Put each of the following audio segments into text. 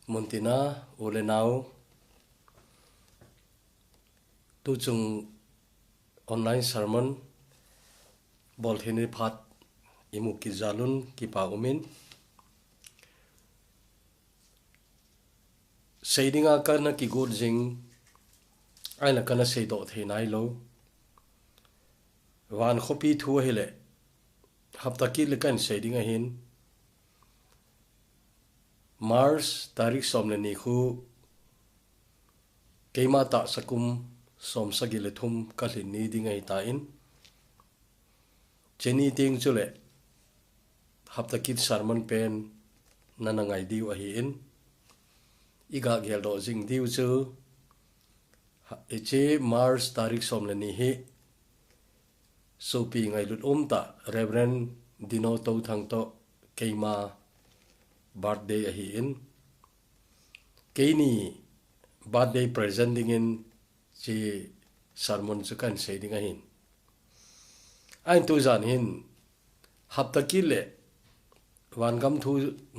Montina ulenau tu chung online sermon bol hini phat imu ki zalun ki pa umin seidinga kana ki good jing aina kana seido the nai lo wan khopi thu hele hafta ki lekan seidinga hin Mars tarik somle ni khu keima ta sakum som sagile thum kalin ni dingai ta in cheni ting chule hafta kit sermon pen nanangai diu a hi in iga gel do jing diu chu eche Mars tarik somle ni hi sopi ngai lut ta Reverend Dino to thang to keima birthday a hi in keini birthday presenting in chi sermon chu kan seiding a hin ain tu zan hin hafta kile wan gam thu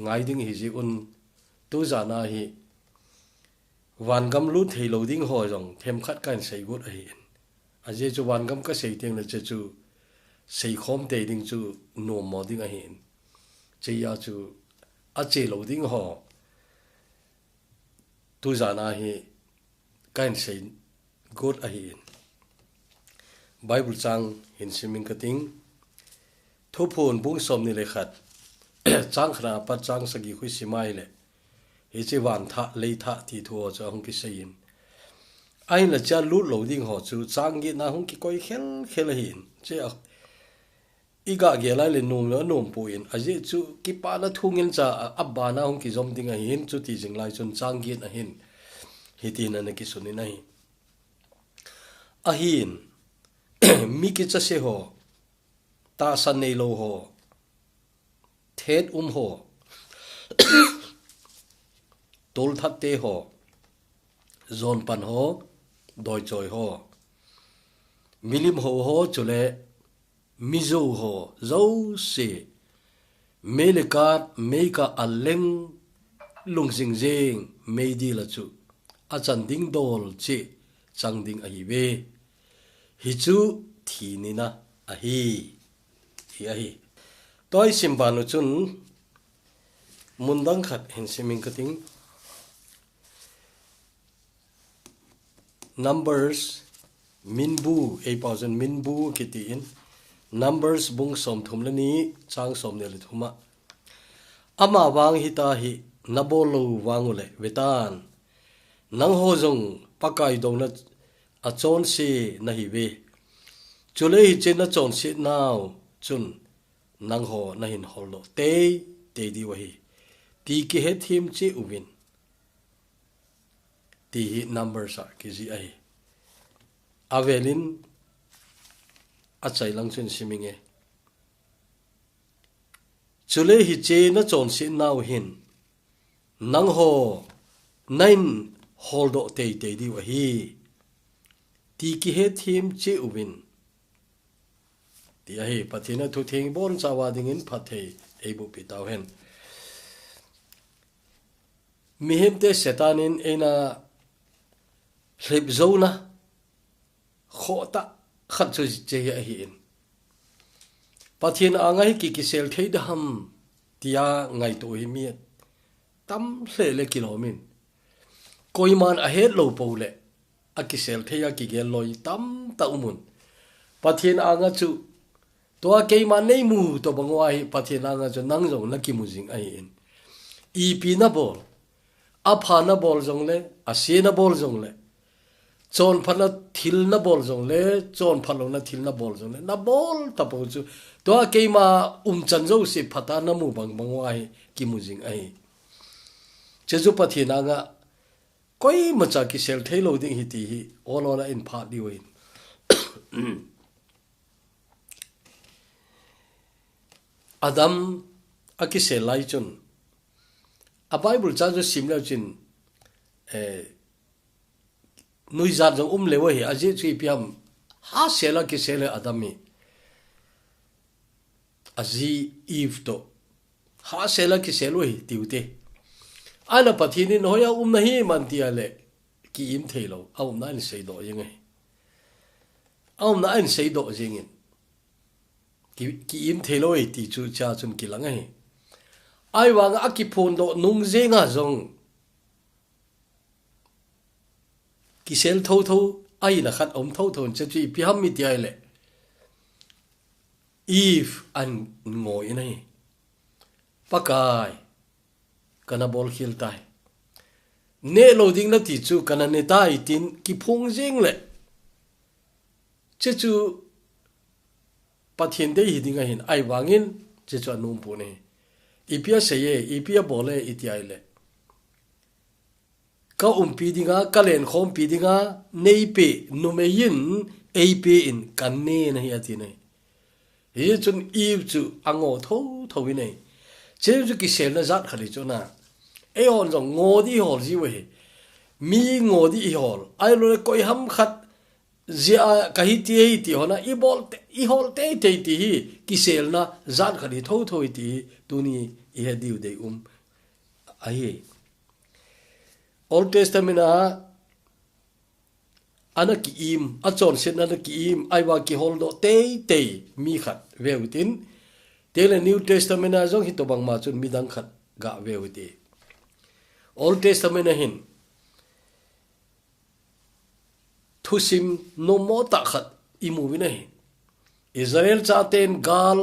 ngai ding hi ji un tu zana hi wan gam lu thei lo ding ho jong them khat kan sei gut a hin a je chu wan gam ka sei teng le che chu sei khom te ding chu no mo ding a hin che ya chu a che lo ding ho tu zana hi kan sei gut a hin Bible chang hin siming kating thupon bung som ni le khat chang khna pa chang sagi khui simai le he che wan tha le tha ti thu cho hong ki sein ai la cha lu lo ding ho chu chang gi na hong ki koi khel khel hin che iga ge lai le num lo num pu in a je chu ki pa na thungin cha abba na hong ki zom ding a hin chu ti jing lai chun chang gi na hin hi ti na ki suni nai a hin mi ki cha se ho ta san nei lo ho thet ho tol that te ho zon pan ho doi choi ho milim ho chule mizo ho zo se melekat meika aleng lung jing jing meidi la chu a chan ding dol chi chang ding a hi ve hi chu thi ni na a hi toy simbanu chun mundang khat hin siming kating numbers minbu 8000 minbu kiti in numbers bung som thumlani chang som ne le thuma ama wang hita hi nabolo wangule vetan nang ho jong pakai dong na a chon si na hi ve chule hi chen na chon si now chun nang ho na hin holo te di wa hi ti ki he thim chi uwin ti hi numbers are ki ji ai avelin a chai lang chun siminge chule hi che na chon si now hin nang ho nine holdo te di wa hi ti ki he thim chi uwin ti ai pathina thu thing bon chawa ding in phathe ebu pi taw hen mihem te setanin ena hlip zona khota khat chu che ya hin pathin angai ki sel thei dam tia ngai to hi mi tam hle le kilomin koiman a het lo pole a ki sel thei ya ki gel loi tam ta umun pathin anga chu to ke man nei mu to bangwai pathin anga chu nang jong na ki mu jing ai in ep na bol a pha na bol jong le a se na bol jong le chon phana thil na bol jong le chon phalo na thil na bol jong le na bol ta po chu to ke ma chan jo se phata na mu bangwai ki mu jing ai che ju pathin anga koi macha ki sel thei lo ding hi ti hi all in pha di win Adam akise lai chun a Bible cha jo simla chin nui zat jong lewa hi aje chui piam ha sela ki sele adami azi eve to ha sela ki selo hi tiute ana pathinin hoya nahi mantia le ki im thelo na in sei do yeng na in sei do jingin ki im thelo e ti chu cha chun kilanga he ai wanga akipon do nung zenga zong ki sel tho tho ai na khat om tho tho che chi pi ham mi ti ai le if an ngoi nai pakai kana bol khil tai ne loading na ti chu kana ne tai tin ki phung jing le che chu pathian de hi dinga hin ai wangin che chu num pu ne ipia seye ipia bole iti ai le ka pi dinga ka len khom pi dinga nei pe numeyin ei pe in kan ne na hi ati nei hi chun if chu ango tho tho wi nei che chu ki sel na zat khali chu na e on jong ngo di hol ji we mi ngo di hol ai lo koi ham khat zia ka hi ti hona i hol te ti hi ki sel na zat khali tho tho ti tu ni i he diu de ai Old Testament ana ki im a chon sen ana ki im ai wa ki hol do te mi khat veutin te le New Testament a jong hi to bang ma chun mi dang khat ga veuti Old Testament hin thusim no mo ta khat imu wi nei Israel cha ten gal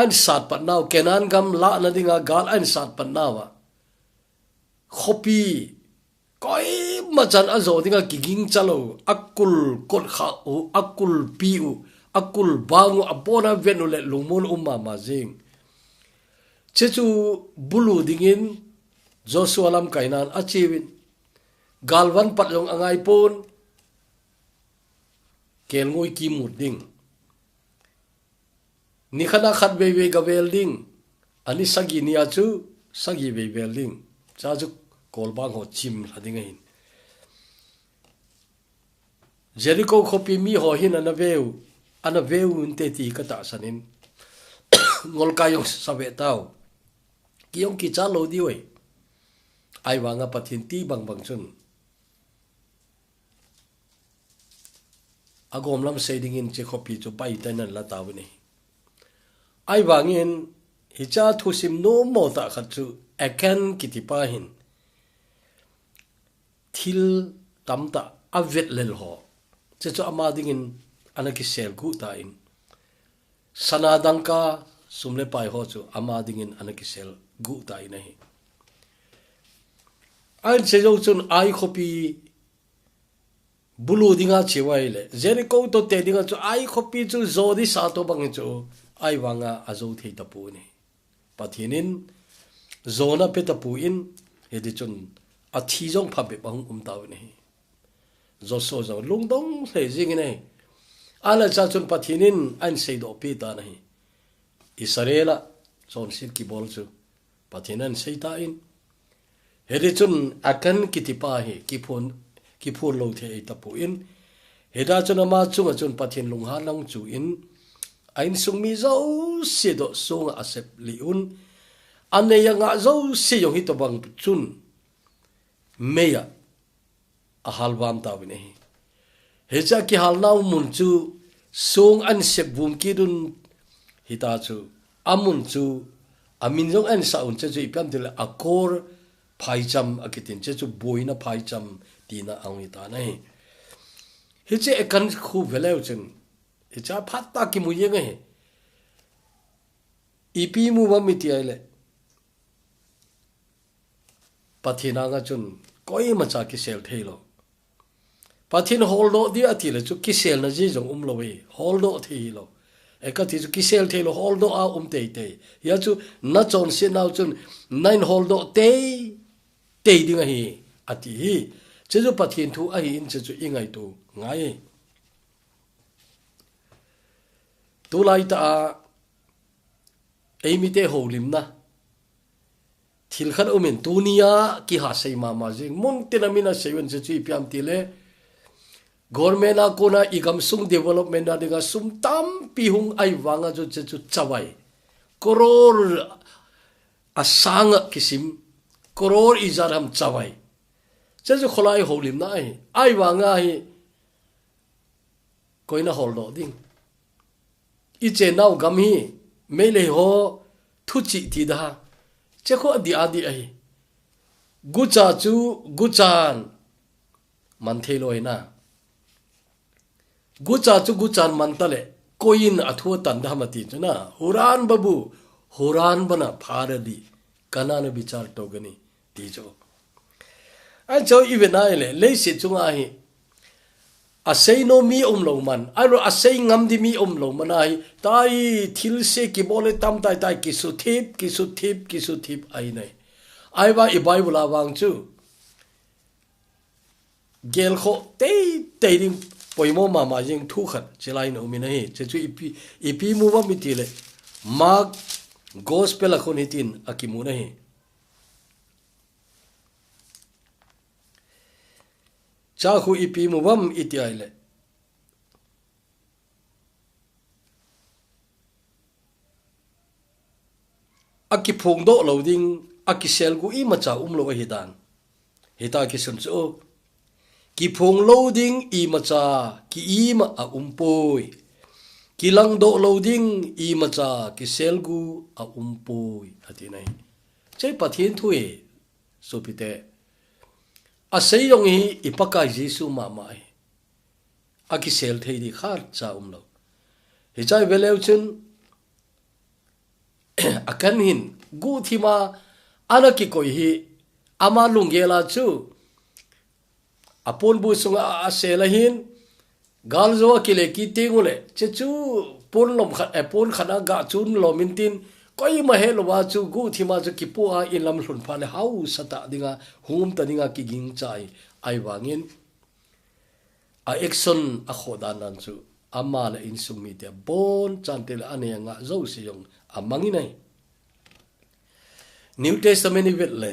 an sat pat naw kenan gam la na dinga gal an sat pat nawa khopi koi machan azo dinga kiging chalo akul kot kha u akul pi u akul bangu abona venule lungmon umma mazing chechu bulu dingin Joshua lam kainan achiwin galwan patlong angai pon kel ngoi ki mut ding ni khana khat be gavel ding ani sagi ni achu sagi be ding cha chu kolbang ho chim hading hin Jericho khopi mi ho hin ana veu unte ti ka ta sanin ngol kayong sabe tao kiyong ki cha lo di we ai wanga pathin ti bang chun agom lam seding in che khopi chu pai tanan la taw ni ai wangin hicha thusim no mo ta khat chu akan kitipa hin thil tamta avet lel ho che chu ama dingin anaki sel gu ta in sanadangka sumle pai ho chu ama dingin anaki sel gu ta in hi ai che jo chun ai khopi bulu dinga chewai le Jericho to te dinga chu ai khopi chu zodi sa to bang chu ai wanga azo thei ta pu ni pathinin zona pe ta pu in hedi chun a thi jong pha be bang taw ni zo so zo lung dong le jing nei ala cha chun pathinin an sei do pe ta nahi Israela son sir ki bol chu pathinan sei ta in hedi chun akan kitipa hi ki phun lo the ta pu in heda chun ma chunga chun pathin lung ha lang chu in ain sung mi zo se do sung asep li un ane yang zo se yo hi to bang chun meya a halwam ta wi nei hecha ki halnaw mun chu sung an sep bum ki dun hita chu amun chu amin jong an sa un che chu ipam dil akor phai cham akitin che chu boina phai cham tina angi ta nei heche ekan khu veleu chen hecha phatta ki mu yeng he ipi mu ba mi ti ai le pathina nga chun koi macha ki sel theilo pathin holdo di atile chu ki sel na ji jong lo we holdo theilo ekati chu ki sel theilo holdo a te ya chu na chon se naw chun nine holdo te dinga hi ati hi che chu pathin thu a hi in che chu ingai tu ngai tu lai ta ei mi te holim na thil khan umen tunia ki ha sei ma jing mun tinamina seven che chu piam tile government a kona igam sung development na dinga sum tam pi hung ai wanga chu che chu chawai koror asanga kisim crore izar ham chawai che ju kholai holim na ai wa nga hi koina hol do ding I che nau gam hi mele ho thu chi ti da che kho adi adi ai gucha chu guchan man theloi na gucha chu guchan man tale koin athu tan da mati chuna huran babu huran bana pharadi kanana bichar togani ti jo ai cho ivena ile le se chunga hi asay no mi lo man aro asay ngam di mi lo manai tai thil se ki bole tam tai tai ki su thip ai nai ai ba I bible awang chu gel kho te ding poimo mama jing thu khat chelai no mi nai che chu ipi mu wa mi ti le mark gospel akhon hitin akimu nai cha khu ipi mu wam iti aile aki phong do loading aki sel gu I macha lo hidan hita ki sun chu ki phong loading I macha ki I ma a umpoi ki lang do loading I macha ki sel gu a umpoi ati nai chei pathin thui supite asay yong hi ipakai Jesu mamai aki sel thei di khar cha lo hi chai veleu chun akan hin gu thima anaki koi hi ama lungela chu apon bu sunga asela hin galzo kile ki tingule che chu pon lom khat pon khana ga chun lomintin koi ma he lo wa chu gu thima chu ki pu a ilam hlun pha le hau sata dinga hum ta dinga ki ging chai ai wangin a action a khoda nan chu ama la in sumi te bon chantel ane nga zo si yong amangi nai New Testament ni vet le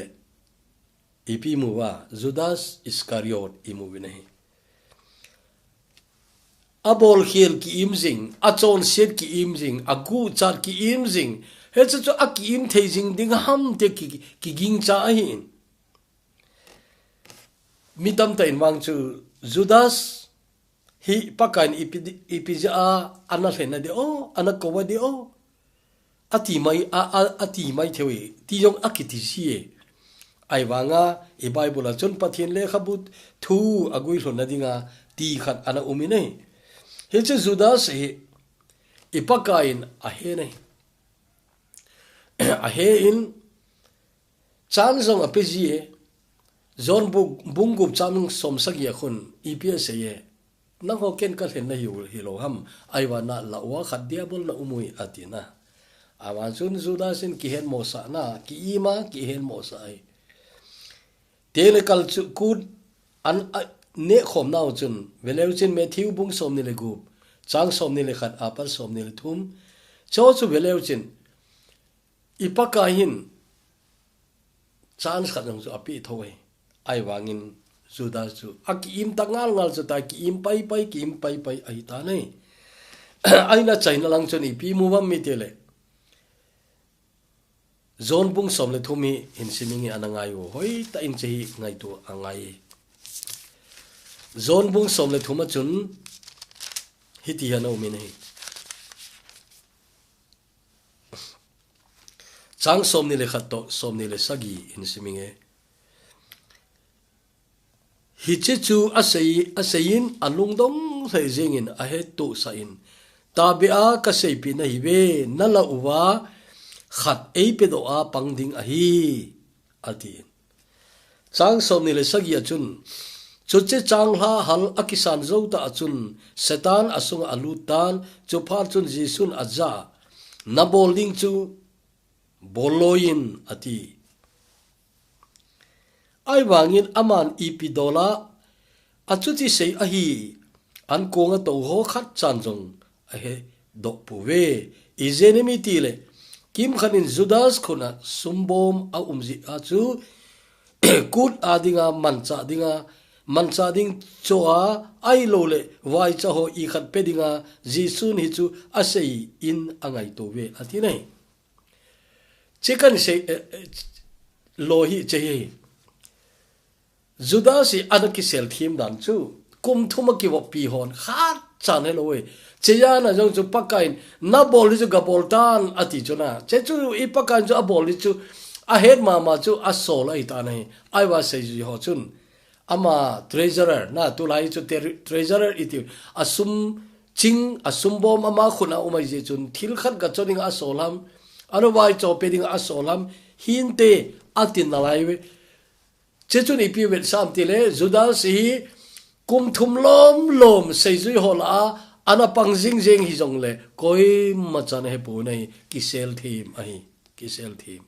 ipi mu wa Judas Iscariot imu vinai abol khiel ki imjing achon set ki imjing agu char ki imjing he chu aki im theijing ding ham te ki ging cha hin mitam ta in wang chu Judas hi pakan ipija ana hena de o ana ko wa de o ati mai thewi ti jong akiti si ai wanga e bible chon pathin le khabut thu agui hlona dinga ti khat ana umine he che Judas he ipakain a he nei a he in chan zong a pji zon bungup chamung somsak ya khun EPS ye na ho ken ka hlen na hi lo ham ai wa na la wa khat diabol na umui atina awan chun Judas in ki hen mo sa na ki ima ki hen mo sa ai telekal chu kud an ne khom naw chun veleu chin Matthew bung som ni le gup chang som ni le khat apal som ni le thum cho chu veleu chin ipaka hin chance khat nang chu api thoi ai wangin Judas chu aki im tangal ngal chu ta ki im pai ai ta nei aina chaina lang chun ipi mu wam mi tele zon bung som le thumi in simingi anangai wo hoi ta in chehi ngai tu angai zon bung som le thuma chun hiti hano mi nei chang som ni le khatto som ni le sagi in siminge hiche chu asayin alungdong thai jengin a he tu sa in tabia ka seipi na hiwe nala uwa khat ei pe do a pangding a hi ati chang som ni le sagi achun chuche chang hla hal akisan zo ta achun setan asung alutan chu phar chun jisun aja na bowling chu boloin ati ai wangin aman ipidola achuti sei a hi an konga to ho khat chan jong a he do puwe izenemi tile kim khanin Judas khona sumbom a umji a chu kut adinga mancha ding choa ai lo le wai cha ho I khat pedinga jisun hi chu asei in angai to we ati nei chikan sei lohi chehi Judas si anaki sel thim dan chu kum thuma ki wo pi hon khat chan he lowe cheya na jong chu pakain na bol chu ga bol tan ati chuna che chu I pakan chu a bol chu a head ma chu a sol ai ta nei I was say ji ho chun ama treasurer na tu lai chu treasurer iti asum ching asum bom ama khuna umai je chun thil khat ga choning a solam anu wai cho peding a solam hin te atin na lai we che chun ipi vel sam ti le Judas hi kum thum lom sei zui hola ana pang jing jing hi jong le koi ma chan he pu nei ki sel thim ai ki sel thim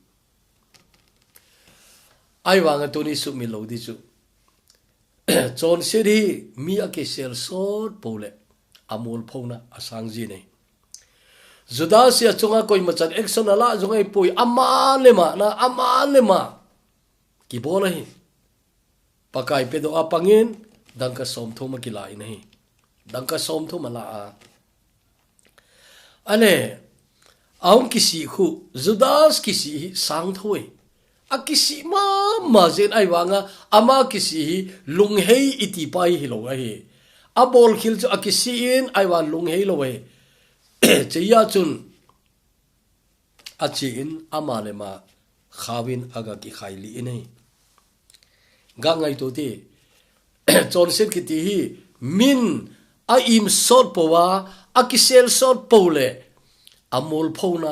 ai wang tu ni su mi lo di chu chon se di mi a ki sel sot pole amul phona asang ji nei Judas ya chunga koi ma chan action ala jong ai pui ama lema ki bola hi pakai pedo apangin dangka som thoma ki lai nei dangka som thoma la a ane aung kisi khu Judas kisi sang thoi a kisi ma zen ai wanga ama kisi lung hei iti pai hi lo hi a bol khil chu a kisi in ai wa lung hei lo we cheya chun a chi in ama le ma khawin aga ki khaili inei ga ngai to ti chon set ki ti hi min a im sot powa a kisel sot pole amol phona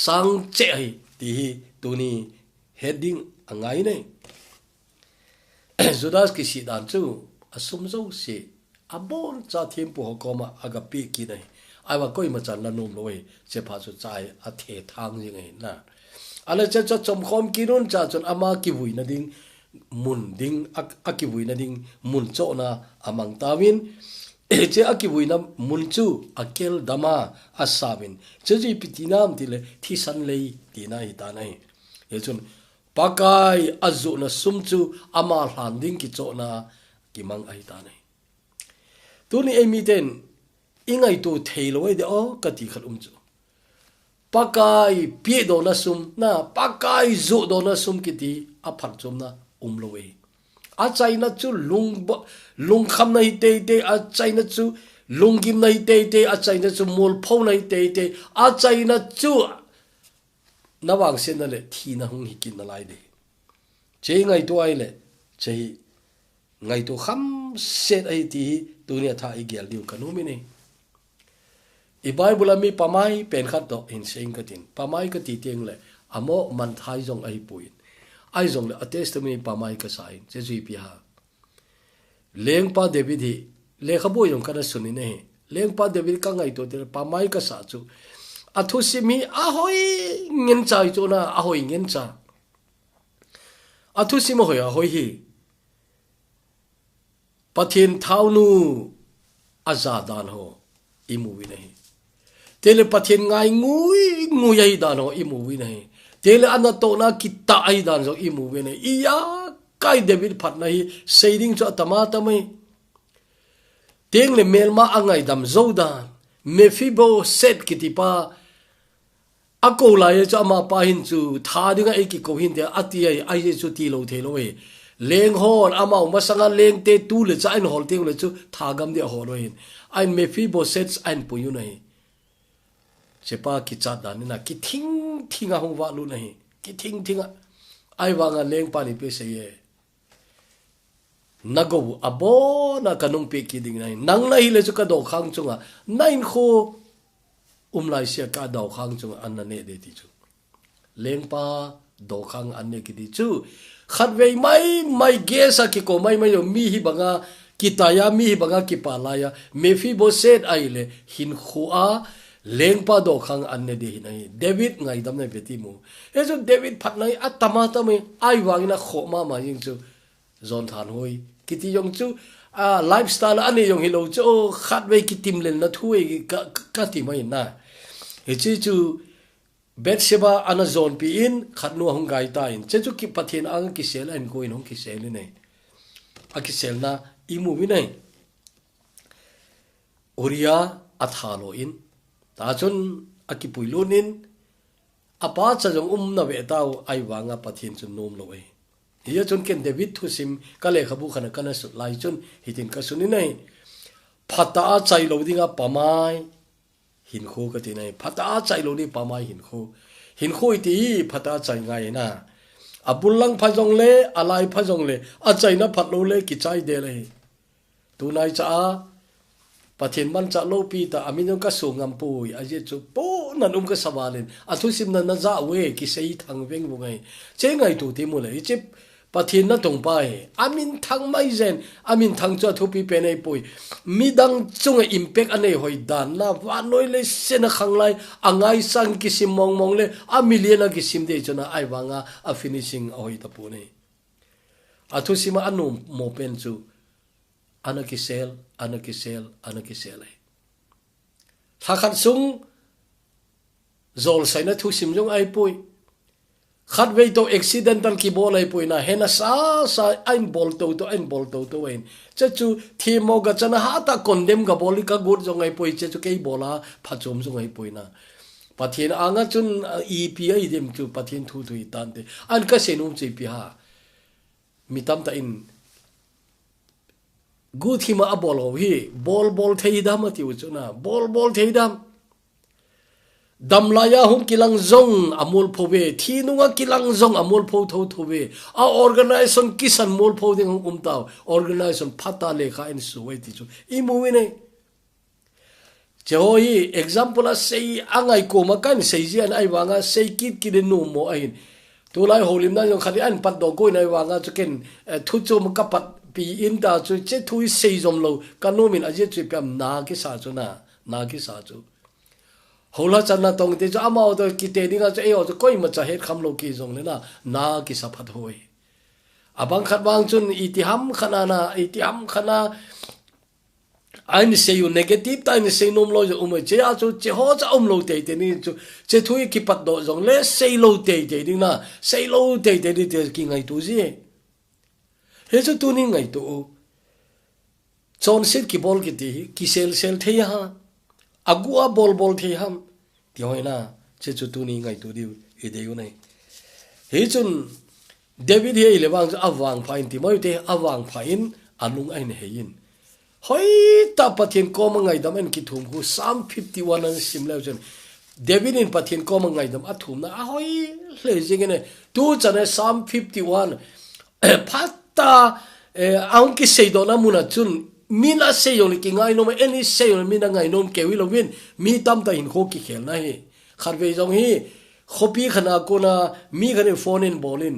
sang che ai ti hi tuni heading angai nei Judas ki si dan chu asum zo si abon cha thim pu hokoma aga pi ki nei ai wa koi ma chan la nom loi che pha chu chai a the thang ji ngai na ala cha chom khom ki ron cha chon ama ki vui na ding mun ding akibui na ding mun cho na amang tawin che akibui na mun chu akel dama asawin che ji pitinam tile thi san lei tina hi ta nai e chun pakai azu na sum chu ama hlan ding ki cho na ki mang ai ta nai tu ni emi ten ingai tu theiloi de o kati khat chu pakai pie do na sum na pakai zu do na sum ki ti a phat chum na umlowe a chaina chu lung kham nai te a chaina chu lungim nai te a chaina chu mol phau nai te a chaina chu nawang sen le thi na hung hikin na lai de che ngai to ai le che ngai to kham set ai ti dunia tha i gel diu kanu mi ne I bible mi pamai pen khat do in sing ka tin pamai ka ti teng le amo man thai jong ai puin ai jong le testament pamai ka sai che ji pi ha leng pa David hi le khabu yong kana suni ne leng pa David ka ngai to te pamai ka sa chu athu si mi a hoi ngin chai chu na a hoi ngin cha athu si mo hoi a hoi hi pathin thau nu azadan ho imu wi nei tele pathin ngai ngui ai dan ho imu wi nei tele ana to na kita ai dan zo imu wi nei iya kai David phat na hi saying cho tama tamai teng le melma angai dam zo dan Mephibo set kitipa ako la ye cha ma pa hin chu tha dinga e ki ko hin de ati ai chu ti lo the lo we leng hon ama ma sanga leng te tu le cha in hol te le chu tha gam de ho lo hin ein Mephibo set ein pu yu nei chepa ki cha dan na ki thing a hong wa lu nei ki thing ai wa nga leng pa ni pe se ye nago abo na kanung pe ki ding nai nang na hi le chu ka do khang chunga nain kho lai sia ka do khang chunga an na ne de ti chu leng pa do khang an ne ki di chu khat vei mai ge sa ki ko mai yo mi hi banga kitaya mi hi banga ki pa la ya Mephibo set ai le hin khua leng pa do khang an ne de nai David ngai dam nai beti mu e chu David phat nai atama tamai ai wangina kho ma yin chu zon than hoi kiti yong chu lifestyle ani yong hilo chu khat ve kitim len na thui ka ti mai na he chi chu Betsheba ana zon pi in khat nu hong gai ta in che chu ki pathin ang ki sel an ko in hong ki sel ni nei a ki sel na imu wi nei Uriah athalo in ta chun akipuilunin apa cha jong na ve tau ai wanga pathin chun nom lo ai hiya chun ken David thu sim ka le khabu khana kana su lai chun hitin ka suni nei phata chai lo dinga pamai hin kho ka ti nei phata chai lo ni pamai hin kho ti phata chai ngai na abulang phajong le alai phajong le a chai na phat lo le ki chai de le tu nai cha pathin man cha lo pi ta amin ka su ngam pui a je chu po nan ka sawalin a thu sim na za we ki sei thang veng bu ngai che ngai tu ti mu le che pathin na tong pai amin thang mai zen amin thang cha thu pi pe nei pui midang chung impact ane hoi dan na wa noi le sen khang lai angai sang ki sim mong le a million ki sim de chona ai wanga a finishing hoi ta pu nei a thu sima anu mo pen chu anakisel ai thakhat sung zol saina thu sim jong ai pui khat vei to accidental ki bol ai pui na hena sa I'm bol to wen che chu thi mo ga chana ha ta condemn ga boli ka gur jong ai pui che chu kei bola phachom jong ai pui na pathin anga chun epa dem chu pathin thu thui tan te an ka senum che pi ha mitam ta in good hima a bol ho hi bol thei dam ati uchuna bol thei dam damlaya hum kilang zong amul phove thinunga kilang zong amul pho thove a organization kisan mul pho ding umtaw organization phata lekha in suwai ti chu I movie ne jehoi example a sei angai ko makan sei jian ai wanga sei kit kidenu mo ain tulai holim na yong khali an pat do ko nai wanga chuken thu chu makapat pi in ta chu che thui sei jom lo kanomin aje chu pam na ki sa chu na ki sa chu hola chana tong te chu amao to ki te dinga chu eo chu koi ma cha het kham lo ki jong le na ki sa phat hoi abang khat wang chun itiham khana ein sei u negative ta ni sei nom lo jo che a chu che ho cha lo te ni chu che thui ki pat do jong le sei lo te ding na sei lo te ni te ki ngai tu ji he chu tu ni ngai tu chon sit ki bol ki ti ki sel the ya agua bol the ham ti hoi na che chu tu ni ngai tu di e de yu nei he chun David he lewang awang phain ti moi te awang phain alung ai ne hein hoi ta pathin ko mangai dam en ki thum hu Psalm 51 an sim le chen David in pathin ko mangai dam athum na hoi le jing ne tu chane Psalm 51 phatta aung ki sei do na muna chun mina sei yong ki ngai no any sei yong mina ngai nom ke wi lo win mi tam ta in ho ki khel na hi kharve jong hi khopi khana ko na mi khane phone in bolin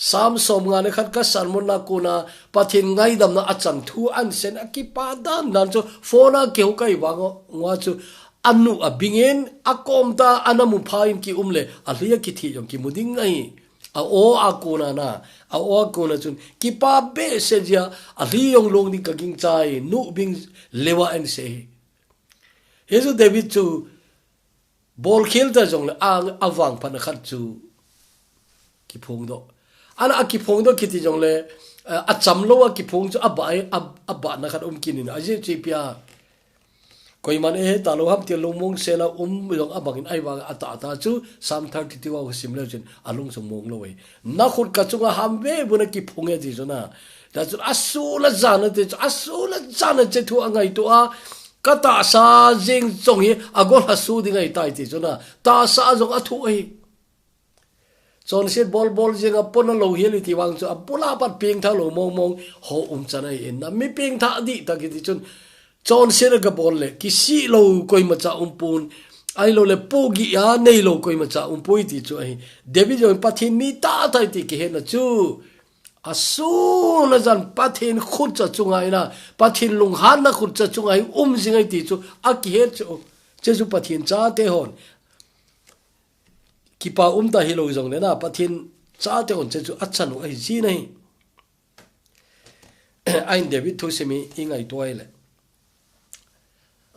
sam som nga ne khat ka salmon na ko na pathin ngai dam na acham thu an sen akipa dan dan cho phone ke ho kai wa nga chu anu abingen akom ta anamu phain ki umle alia ki thi yong ki muding ngai a o akuna na a o akuna chun ki pa be se ja a li yong long ni ka ging chai nu bing lewa en se hezu David chu bol khel ta jong le awang pan khat chu ki phung do ana ki phung do ki ti jong le a cham lo ki phung chu aba na khat kinin a je chi pia koi man ta lo ham ti lo mong se la yong abangin ai wa ata chu Psalm 32 wa simle chen alung so mong lo we na khut ka chunga ham ve buna ki phung e ji jona da chu asula jana che thu angai to a kata sa jing chong hi agol hasu dingai tai ti jona ta sa jong athu ai chon set bol jing a pon lo hi ti wang chu apula pat ping tha lo mong ho chanai in na mi ping tha di ta ki ti chun chon set ga bol le ki si lo koi ma cha pun ai lo le pogi ya nei lo koi ma cha pui ti chu ai David jo pathin mi ta tai ti ki he na chu asu na jan pathin khut cha chungai na pathin lung han na khut cha chungai jingai ti chu a ki he chu pathin cha te hon ki pa ta hi lo jong le na pathin cha te hon chu achanu ai ji nei ai David thu semi ingai toy le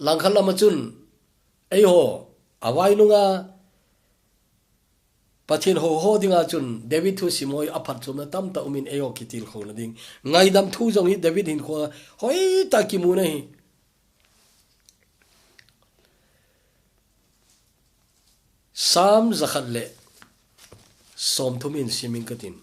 langkhala machun ai ho awai nunga pathin ho dinga chun David thu simoi aphat chumna tam ta umin ayo kitil khona ding ngai dam thu jong hi David hin kho hoi ta ki mu nei Psalm zakhat le som thumin siming katin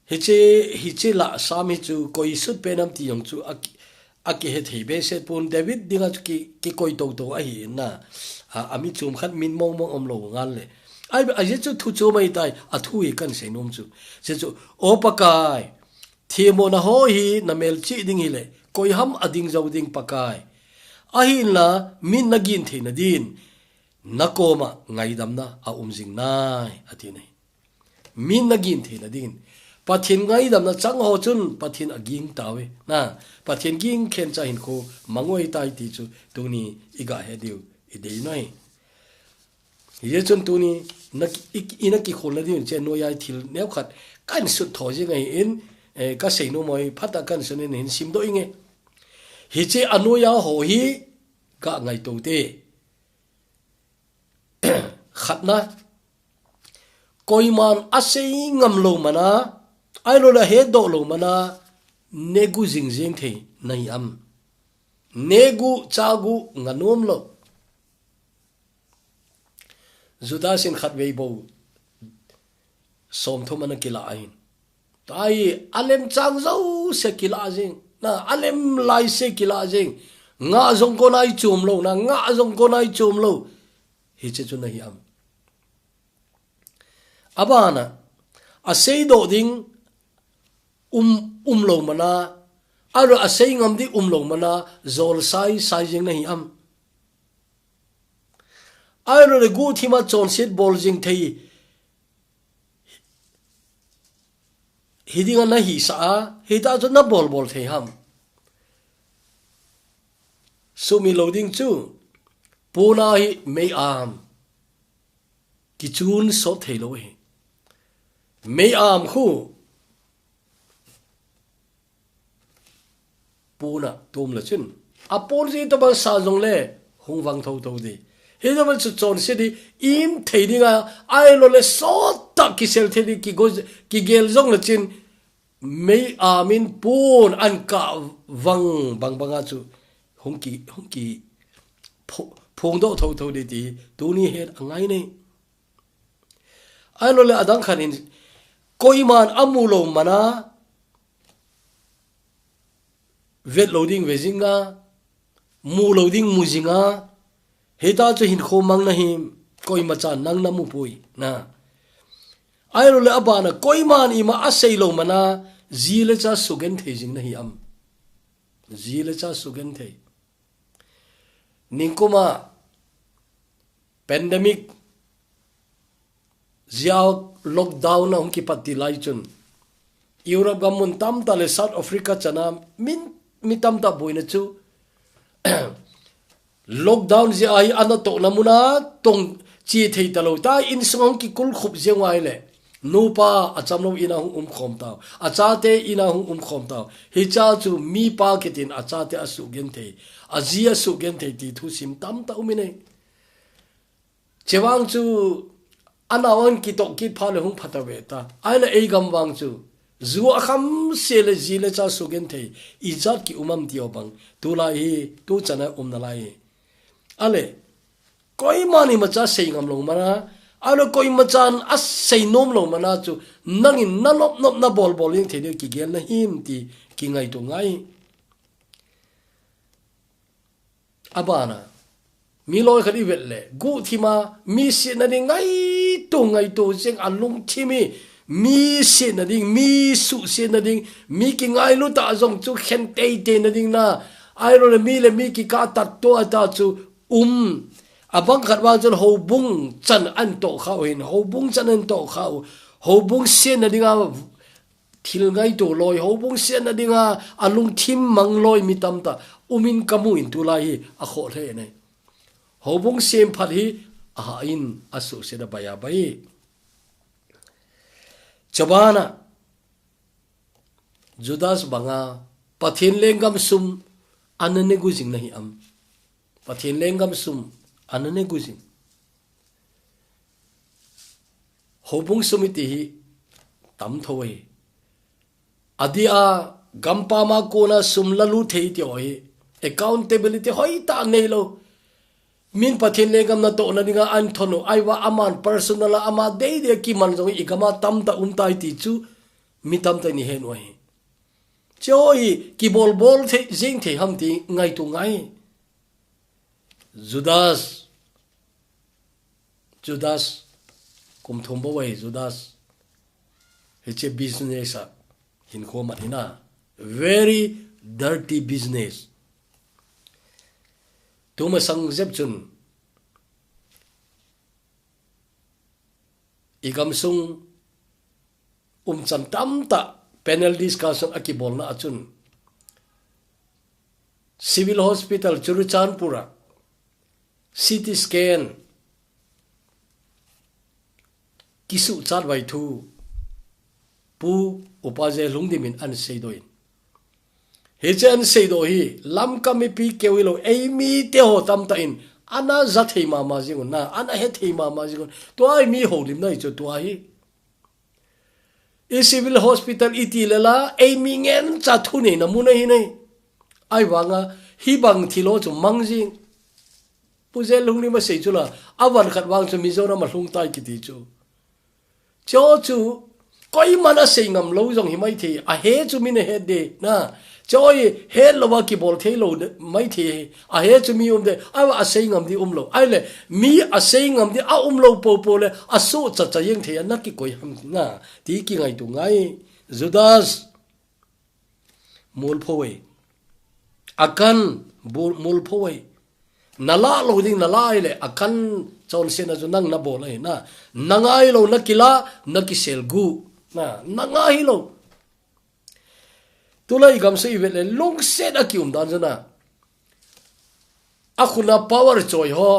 hiche la sami chu koi sut penam ti yong chu aki he thei be se pun David dinga ki koi to to a hi na ami chum khat min mong mong om lo ngal le ai je chu thu chu mai tai a thu I kan se nom chu se chu opakai thiemo na ho hi na mel chi ding hi le koi ham ading zo ding pakai a hi la min na gin the na din nakoma ngai dam na a jing nai ati nei min na gin the na din pathin ngai dam na chang ho chun pathin aging tawe na pathin ging khen cha hin ko mangoi tai ti chu tuni iga he diu idei noi ye chun tuni nak ina ki khol di che no yai thil neu khat kan su tho je ngai in ka sei no moi phata kan sun in sim do inge hi che anu ya ho hi ka ngai to te khatna koiman asei ngam lo mana ai lo la he do lo mana negu jing jing the nai am negu chagu nganom lo Judasin khat vei bo som thomana kila ain tai alem chang zo se kila jing na alem lai se kila jing nga jong ko nai chum lo na nga jong ko nai chum lo hi che chu nahi am abana asei do ding lo mana aro asei ngam di lo mana zol sai jing nahi am aro le gu thima chon sit bol jing thei hidinga na hi sa hita chu na bol thei ham sumi loading chu puna hi mei am ki chun so thei lo hi mei am khu puna tum la chun apol ji to ba sa jong le hung wang tho to di he da man chu chon se di im thei dinga ai lo le so ta ki sel thei di ki gel jong la chin mei amin pun an ka wang banga chu hung ki phong do tho di ti tu ni he angai nei ai lo le adang khanin koiman amulo mana vet loading vezinga mu loading mujinga heta chu hin khomang na him koi macha nang na mu pui na ai lo le abana koiman ima asei lo mana zile cha sugen thejing na hi am zile cha sugen thei ningkuma pandemic ziao lockdown na hum ki patti lai chun Europe gamun tam ta le South Africa chana mi tam ta boina chu lockdown ji ai ana to namuna tong chi thei ta lo ta in song ki kul khup je ngai le nupa achamlo ina hum khom ta achate ina hum khom ta hi cha chu mi pa ketin achate asu gen thei azia su gen thei ti thu sim tam ta umine chewang chu anawan ki tok ki phale hum phata ve ta aina ei gam wang chu zuwa kham sele zile cha sugen thei izat ki umam ti obang tu la hi tu chana na lai ale koi mani macha sei ngam lo mana alo koi machan as sei nom lo mana chu nangin nalop nop na bol ing thei ki gel na him ti ki ngai to ngai abana mi loi khali vet le gu thima mi si na ni ngai to jeng alung thimi mi si na ding mi su si na ding mi ki ngai lu ta jong chu khen te na ding na ai ro le mi ki ka tat to ata chu abang khat wa chu ho bung chan an to khaw hin ho bung chan an to khaw ho bung si na dinga thil ngai to loi ho bung si na dinga alung thim mang loi mi tam ta umin kamu in tu lai a kho the nei hobung sem phat hi a in asu se da baya bai chabana Judas banga pathin lengam sum anane gujing nahi am pathin lengam sum anane gujing hobung sumiti hi tam thoi adia gampa ma kona sum lalu thei ti oi accountability hoi ta nei lo min pathin le gam na to na dinga an thono aiwa aman personal ama de ki man jong ikama tam ta tai ti chu mi tam ta ni hen wa hi choi ki bol the jing the ham ti ngai tu ngai Judas kum thom bo wai Judas heche business a hin kho mat hina very dirty business tuma sang zep chun igam sung chan tam ta panel discussion akibol na achun civil hospital Churuchanpura CT scan kisu chat vai thu pu upaje lungdimin an seidoin hechen seido hi lam kami pi kewilo eimi te ho tam ta in ana zathei ma jingun na ana he thei ma jingun to ai mi holim nai chu to hi e civil hospital iti lela eimi ngen cha thu nei na mu nei nei ai wanga hi bang thilo chu mangjing puzel lungni ma sei chula awan khat wang chu mizoram ma hlung tai ki ti chu cho chu koi mana sei ngam lo jong hi mai thi a he chu min he de na choi he lowa ki bol the lo mai thi a he chu mi de awa a sei ngam di lo ai le mi a sei ngam di a lo po le a so cha yeng the na ki koi ham na ti ki ngai tu ngai Judas mul phoi akan mul phoi nala lo ding nala ile akan chon se na ju nang na bol ai na nangai lo na kila na ki sel gu na nangai lo tulai gam se ivel long set akium dan jana akuna power choi ho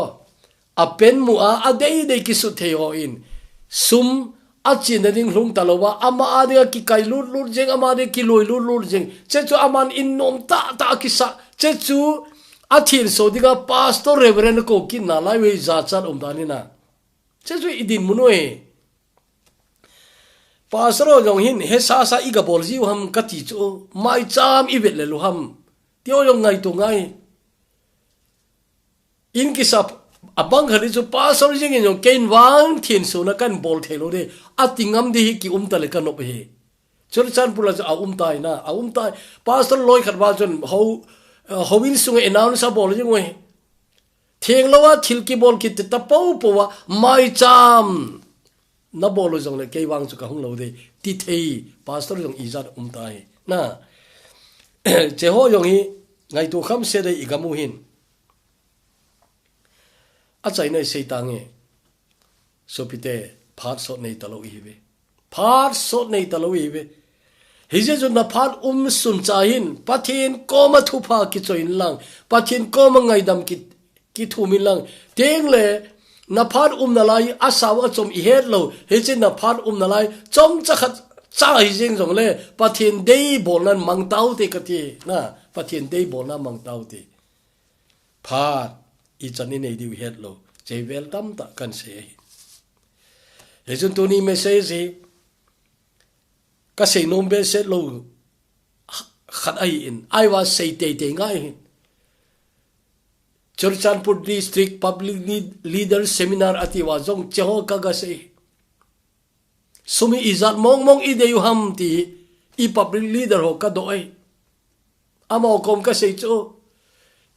a pen mu a dei ki su the ho in sum a chin na ding hlung talowa ama ade ki kai lut jeng ama de ki loi lut jeng che chu aman in nom ta ki sa che chu athil so diga pastor reverend ko ki na lai we za chan dani na che chu idin munoi pastor jong hin he sa iga bol ji ham ka ti chu mai cham i vet le lu ham tio yong ngai tu ngai in ki sap abang khari chu pastor jing in kein wang thin so na kan bol thelo de atingam de hi ki ta le kan op he Churuchanpura chu tai na tai pastor loi khat wa chon howin sung announce a bol jing we theng lowa thil ki bol ki ta po wa mai cham na bolo jong le ke wang chu ka hung lo de ti thei pastor jong izat tai na che ho yong hi ngai tu kham se de igamu hin a chai nei sei tange so pite phat so nei talo hi be phat so nei talo hi be hi je ju na phat sun cha hin pathin ko ma thu pha ki choin lang pathin ko ma ngai dam ki thu min lang teng le na phat na lai asaw achom I het lo he chin na phat na lai chom cha khat cha hi jing jong le pathin dei bol nan mang tau te ka ti na pathin dei bol na mang tau te phat I chani nei di het lo che vel tam ta kan se he jun tu ni message ka sei nom be set lo khat ai in I was say te ngai Churuchanpur District Public Leader Seminar ati wa jong cheho kaga se sumi izat mong ide yu ham ti I public leader ho ka doi amo kom ka se chu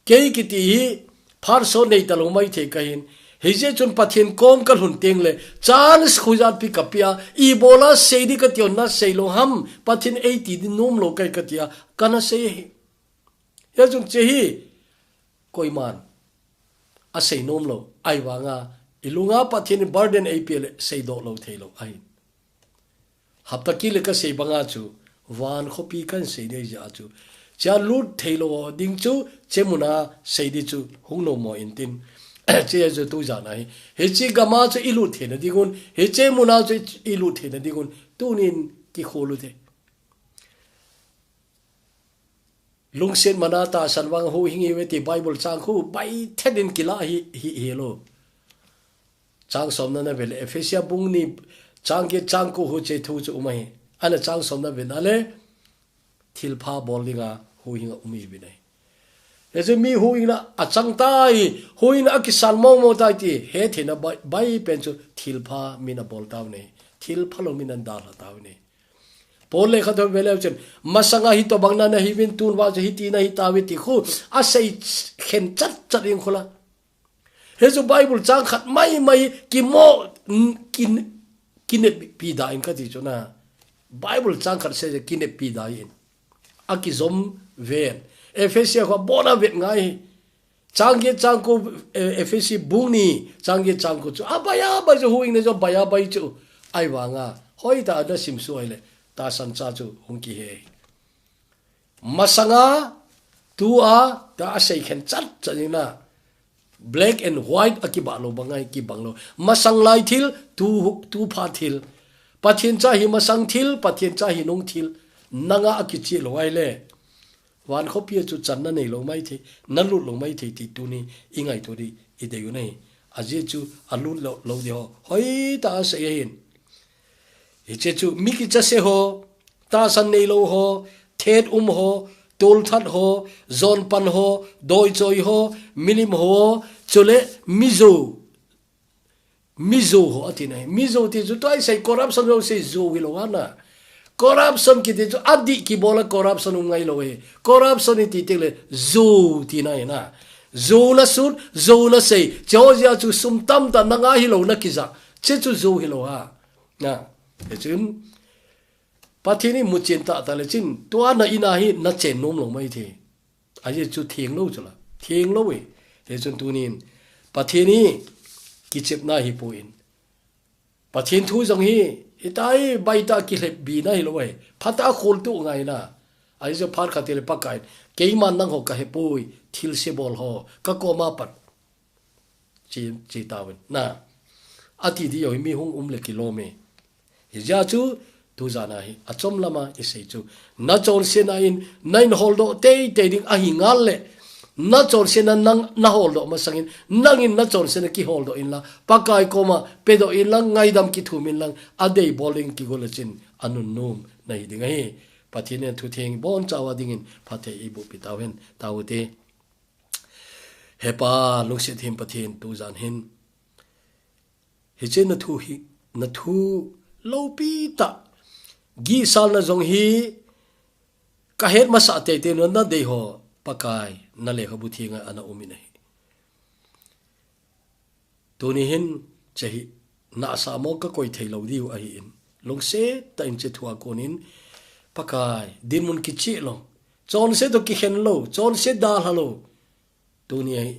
ke ki ti phar so nei talo mai the kahin heje chun pathin kom kal hun teng le chance khujat pi kapia I bola seidi ka tion na seilo ham pathin 80 din nom lo kai ka tia kana se ya jung che hi koi man a sei nom lo ai wanga ilunga pathin burden APL sei do lo thelo ai hapta ki le ka sei banga chu wan khopi kan sei dei ja chu cha lut thelo ding chu chemuna sei di chu hungno mo intin che je tu ja nai he chi gama chu ilu the na digun he che muna chu ilu the na digun tunin ki kholu the lungsen manata sanwang ho hingi we ti bible chang khu bai thedin kila hi lo chang som na vel efesia bung ni chang ge chang ko ho che thu chu mai ana chang som na vel ale thil pha bol linga ho hinga umi bi nai he chu mi hu ina achang tai hu ina kisan mo tai ti he thina bai pen chu thil pha mina bol taw ne thil phalo min an dal taw ne pole kha do vele chen masanga hi to bangna na hi bin tun wa hi ti na hi tawi ti khu a sei khen chat ing khola he chu bible chang khat mai ki mo kinet pi da in ka ti chona bible chang khat se kinet pi da in akizom ven efesia kho bona vet ngai changge changko efesi bungni changge changko chu abaya ba ju huing ne jo baya bai chu ai wanga hoi ta da sim su ai le ta san cha chu hung ki he masanga tu a ta sei khen chat chanina black and white akiba lo bangai ki banglo masang lai thil tu pha thil pathin cha hi masang thil pathin cha hi nong thil nanga akichi lo ai le wan khopia chu chan na nei lo mai thi nalu lo mai thi ti tu ni ingai to ri ide yu nei aje chu alu lo de ho hoi ta se yin e che chu mi ki cha se ho ta san nei lo ho thet ho tol that ho zon pan ho doi choi ho milim ho chule mizo ho atina mizo ti chu tai sai corruption ro se zo wi lo na corruption ki ti chu adi ki bola corruption ngai lo he corruption ti te le zo ti na na zo na sun zo na sei georgia chu sum tam ta na nga hi lo na ki za che chu zo hi lo ha na e chun pathini muchin ta ta le chin to na ina hi na chen nom lo mai the a ye chu thieng lo chula thieng lo we he chun tu nin pathini ki chep na hi puin pathin thu jong hi itai baita ki le bi na hi lo we phata khol tu ngai na ai je phar khatil pakai keiman nang ho ka he pui thil se bol ho ka ko ma pat chi tawin na ati di yo mi hung le kilome hi ja chu tu zana hi achom lama isei chu na chon se na in nine holdo te ding a hi ngal le na chon se na nang na holdo ma sangin nangin na chon se na ki holdo in la pakai koma pedo in lang ngai dam ki thumin lang adei bowling ki golachin anun nom na hi ding hi pathine thu theng bon chawa dingin phathe ibu pitawen tawte hepa lungsi thim pathin tu zan hin hi chen na thu lopi ta gi sal na jong hi ka het ma sa te no na dei ho pakai na le khabu thinga ana umi nei tuni hin chehi na sa mo ka koi thei lo diu a hi in long se ta in che thua konin pakai din mun ki chi lo chon se to ki hen lo chon se dal halo tuni ai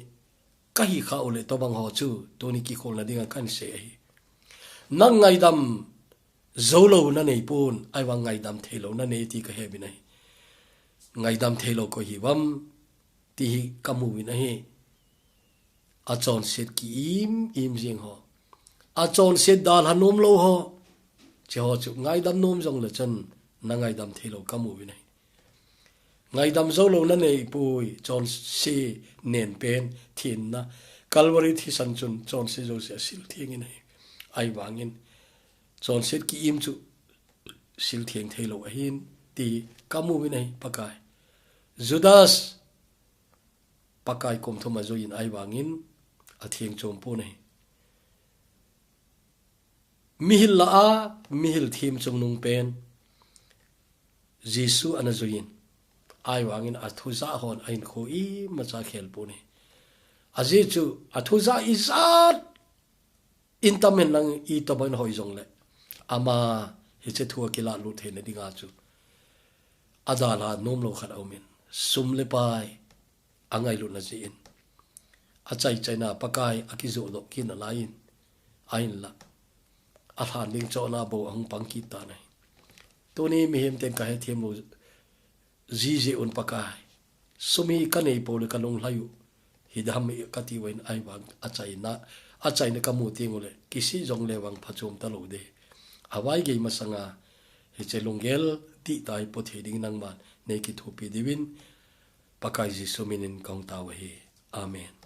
ka hi kha ole to bang ho chu tuni ki khol na dinga kan se ai nang ngai dam zolo na nei pun ai wang ngai dam thelo na nei ti ka he bi nei ngai dam thelo ko hi wam ti kamu wi na he a chon set ki im jing ho a chon set dal hanom lo ho che ho chu ngai dam nom jong le chan na ngai dam thelo kamu wi nei ngai dam zolo na nei pui chon se nen pen thin na kalwari thi san chun chon se zo se sil thing in ai wangin chon set ki im chu sil thieng thelo a hin ti kamu wi nei pakai judas pakai kom thoma zo in ai wangin a thieng chom pu nei mihil la a mihil thim chung nung pen jisu ana zo in ai wangin a thuza hon ain kho i ma cha khel pu nei aji chu a thuza izat intamen lang i to ban hoi jong le ama he che thua kila lu the ne dinga chu adala nom lo khat aumin sum le pai angai lu na ji in achai chaina pakai akizo lo kin na lain ain la a than ling cho na bo ang pangki ta nai to ni mi hem ten ka he thiam lo ji je un pakai sumi ka nei po le ka long layu hidam ka ti wen ai wang achai na kamu tingole kisi jong le wang phachom ta lo de awai ge masanga he chelongel ti tai po theding nang man ne ki thupi diwin pakai ji suminin kong taw he amen.